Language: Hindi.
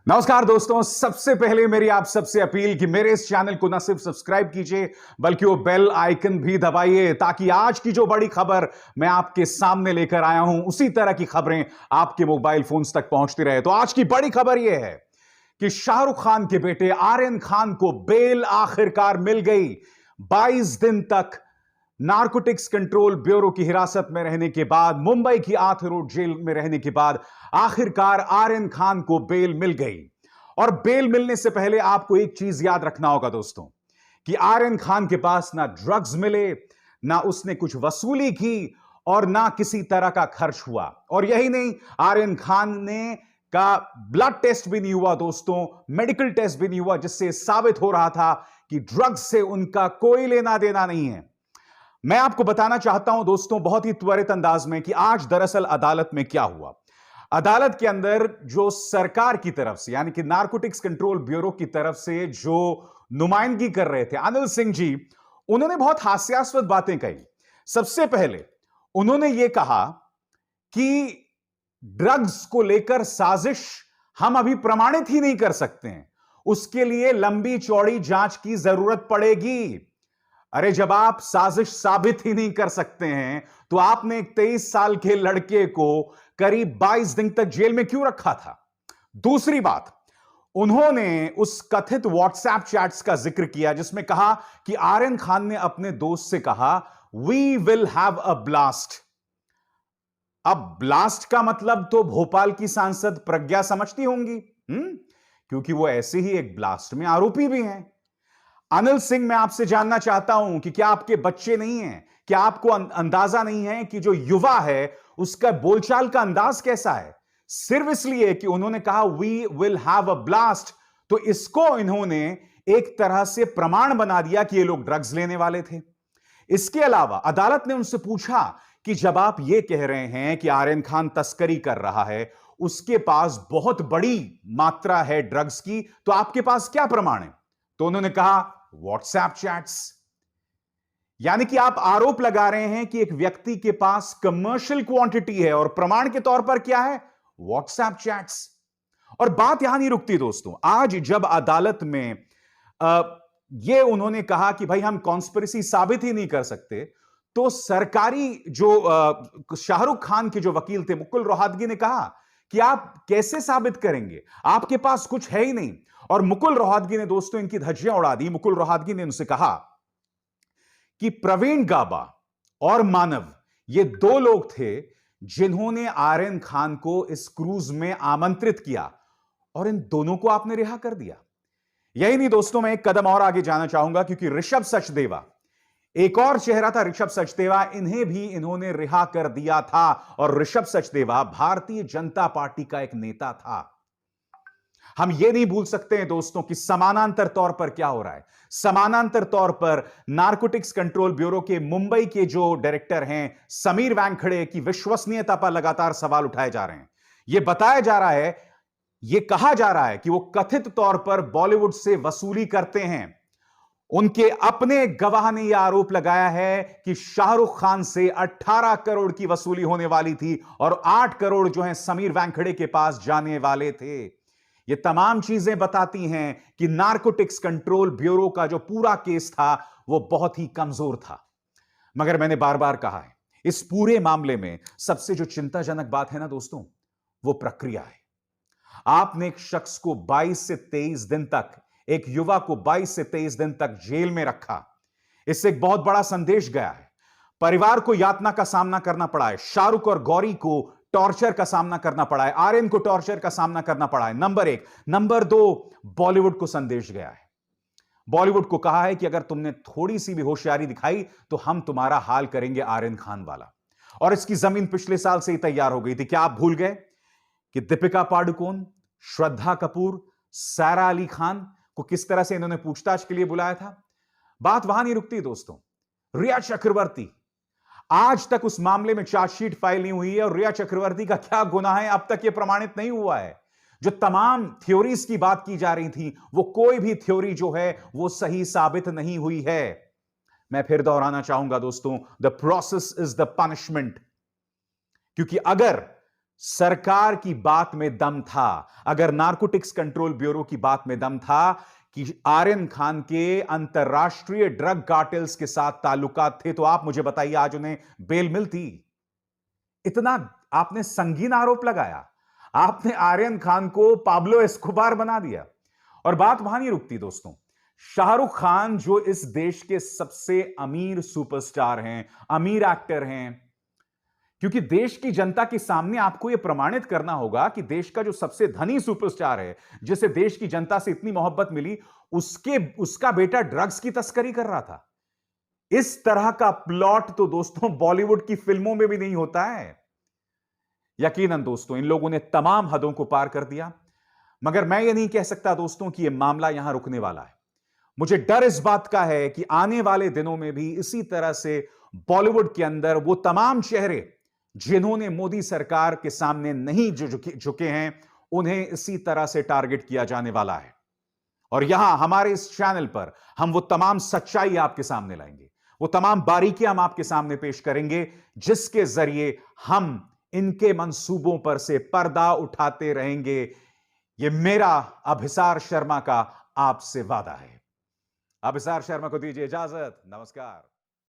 नमस्कार दोस्तों, सबसे पहले मेरी आप सबसे अपील कि मेरे इस चैनल को न सिर्फ सब्सक्राइब कीजिए बल्कि वो बेल आइकन भी दबाइए ताकि आज की जो बड़ी खबर मैं आपके सामने लेकर आया हूं उसी तरह की खबरें आपके मोबाइल फोन्स तक पहुंचती रहे। तो आज की बड़ी खबर यह है कि शाहरुख खान के बेटे आर्यन खान को बेल आखिरकार मिल गई। 22 दिन तक नारकोटिक्स कंट्रोल ब्यूरो की हिरासत में रहने के बाद, मुंबई की आर्थर रोड जेल में रहने के बाद आखिरकार आर्यन खान को बेल मिल गई। और बेल मिलने से पहले आपको एक चीज याद रखना होगा दोस्तों कि आर्यन खान के पास ना ड्रग्स मिले, ना उसने कुछ वसूली की और ना किसी तरह का खर्च हुआ। और यही नहीं, आर्यन खान ने का ब्लड टेस्ट भी नहीं हुआ दोस्तों, मेडिकल टेस्ट भी नहीं हुआ, जिससे साबित हो रहा था कि ड्रग्स से उनका कोई लेना देना नहीं है। मैं आपको बताना चाहता हूं दोस्तों बहुत ही त्वरित अंदाज में कि आज दरअसल अदालत में क्या हुआ। अदालत के अंदर जो सरकार की तरफ से यानी कि नारकोटिक्स कंट्रोल ब्यूरो की तरफ से जो नुमाइंदगी कर रहे थे अनिल सिंह जी, उन्होंने बहुत हास्यास्पद बातें कही। सबसे पहले उन्होंने यह कहा कि ड्रग्स को लेकर साजिश हम अभी प्रमाणित ही नहीं कर सकते हैं, उसके लिए लंबी चौड़ी जांच की जरूरत पड़ेगी। अरे जब आप साजिश साबित ही नहीं कर सकते हैं तो आपने एक 23 साल के लड़के को करीब 22 दिन तक जेल में क्यों रखा था? दूसरी बात, उन्होंने उस कथित व्हाट्सएप चैट्स का जिक्र किया जिसमें कहा कि आर्यन खान ने अपने दोस्त से कहा we will have a blast. अब ब्लास्ट का मतलब तो भोपाल की सांसद प्रज्ञा समझती होंगी, क्योंकि वो ऐसे ही एक ब्लास्ट में आरोपी भी हैं। अनिल सिंह, मैं आपसे जानना चाहता हूं कि क्या आपके बच्चे नहीं हैं? क्या आपको अंदाजा नहीं है कि जो युवा है उसका बोलचाल का अंदाज कैसा है? सिर्फ इसलिए कि उन्होंने कहा we will have a blast, तो इसको इन्होंने एक तरह से प्रमाण बना दिया कि ये लोग ड्रग्स लेने वाले थे। इसके अलावा अदालत ने उनसे पूछा कि जब आप ये कह रहे हैं कि आर्यन खान तस्करी कर रहा है, उसके पास बहुत बड़ी मात्रा है ड्रग्स की, तो आपके पास क्या प्रमाण है? तो उन्होंने कहा व्हाट्सएप चैट्स। यानी कि आप आरोप लगा रहे हैं कि एक व्यक्ति के पास कमर्शियल क्वांटिटी है और प्रमाण के तौर पर क्या है? WhatsApp chats. और बात यहां नहीं रुकती दोस्तों। आज जब अदालत में यह उन्होंने कहा कि भाई हम कॉन्स्पिरेसी साबित ही नहीं कर सकते, तो सरकारी जो शाहरुख खान के जो वकील थे मुकुल रोहतगी ने कहा कि आप कैसे साबित करेंगे, आपके पास कुछ है ही नहीं। और मुकुल रोहतगी ने दोस्तों इनकी धज्जियां उड़ा दी। मुकुल रोहतगी ने उनसे कहा कि प्रवीण गाबा और मानव, ये दो लोग थे जिन्होंने आर्यन खान को इस क्रूज में आमंत्रित किया और इन दोनों को आपने रिहा कर दिया। यही नहीं दोस्तों, मैं एक कदम और आगे जाना चाहूंगा क्योंकि ऋषभ सचदेवा, एक और चेहरा था ऋषभ सचदेवा, इन्हें भी इन्होंने रिहा कर दिया था। और ऋषभ सचदेवा भारतीय जनता पार्टी का एक नेता था। हम यह नहीं भूल सकते हैं दोस्तों कि समानांतर तौर पर क्या हो रहा है। समानांतर तौर पर नारकोटिक्स कंट्रोल ब्यूरो के मुंबई के जो डायरेक्टर हैं समीर वानखेड़े की विश्वसनीयता पर लगातार सवाल उठाए जा रहे हैं। यह बताया जा रहा है, यह कहा जा रहा है कि वो कथित तौर पर बॉलीवुड से वसूली करते हैं। उनके अपने गवाह ने यह आरोप लगाया है कि शाहरुख खान से 18 करोड़ की वसूली होने वाली थी और 8 करोड़ जो है समीर वानखेड़े के पास जाने वाले थे। ये तमाम चीजें बताती हैं कि नारकोटिक्स कंट्रोल ब्यूरो का जो पूरा केस था वो बहुत ही कमजोर था। मगर मैंने बार बार कहा है, इस पूरे मामले में सबसे जो चिंताजनक बात है ना दोस्तों, वो प्रक्रिया है। आपने एक शख्स को 22 से 23 दिन तक, एक युवा को 22 से 23 दिन तक जेल में रखा। इससे एक बहुत बड़ा संदेश गया है। परिवार को यातना का सामना करना पड़ा है। शाहरुख और गौरी को टॉर्चर का सामना करना पड़ा है। आर्यन को टॉर्चर का सामना करना पड़ा है। नंबर 1। नंबर 2, बॉलीवुड को संदेश गया है। बॉलीवुड को कहा है कि अगर तुमने थोड़ी सी भी होशियारी दिखाई तो हम तुम्हारा हाल करेंगे आर्यन खान वाला। और इसकी जमीन पिछले साल से ही तैयार हो गई थी। क्या आप भूल गए कि दीपिका पादुकोण, श्रद्धा कपूर, सारा अली खान को किस तरह से इन्होंने पूछताछ के लिए बुलाया था? बात वहां नहीं रुकती दोस्तों। रिया चक्रवर्ती, आज तक उस मामले में चार्जशीट फाइल नहीं हुई है और रिया चक्रवर्ती का क्या गुनाह है अब तक यह प्रमाणित नहीं हुआ है। जो तमाम थ्योरीज की बात की जा रही थी, वो कोई भी थ्योरी जो है वो सही साबित नहीं हुई है। मैं फिर दोहराना चाहूंगा दोस्तों, the process is the punishment. क्योंकि अगर सरकार की बात में दम था, अगर नारकोटिक्स कंट्रोल ब्यूरो की बात में दम था कि आर्यन खान के अंतरराष्ट्रीय ड्रग कार्टेल्स के साथ ताल्लुकात थे, तो आप मुझे बताइए आज उन्हें बेल मिलती? इतना आपने संगीन आरोप लगाया, आपने आर्यन खान को पाब्लो एस्कोबार बना दिया। और बात वहां नहीं रुकती दोस्तों। शाहरुख खान जो इस देश के सबसे अमीर सुपरस्टार हैं, अमीर एक्टर हैं, क्योंकि देश की जनता के सामने आपको यह प्रमाणित करना होगा कि देश का जो सबसे धनी सुपरस्टार है, जिसे देश की जनता से इतनी मोहब्बत मिली, उसका बेटा ड्रग्स की तस्करी कर रहा था। इस तरह का प्लॉट तो दोस्तों बॉलीवुड की फिल्मों में भी नहीं होता है। यकीनन दोस्तों इन लोगों ने तमाम हदों को पार कर दिया, मगर मैं ये नहीं कह सकता दोस्तों कि यह मामला यहां रुकने वाला है। मुझे डर इस बात का है कि आने वाले दिनों में भी इसी तरह से बॉलीवुड के अंदर वो तमाम चेहरे जिन्होंने मोदी सरकार के सामने नहीं झुके हैं, उन्हें इसी तरह से टारगेट किया जाने वाला है। और यहां हमारे इस चैनल पर हम वो तमाम सच्चाई आपके सामने लाएंगे, वो तमाम बारीकियां हम आपके सामने पेश करेंगे, जिसके जरिए हम इनके मंसूबों पर से पर्दा उठाते रहेंगे। यह मेरा अभिसार शर्मा का आपसे वादा है। अभिसार शर्मा को दीजिए इजाजत। नमस्कार।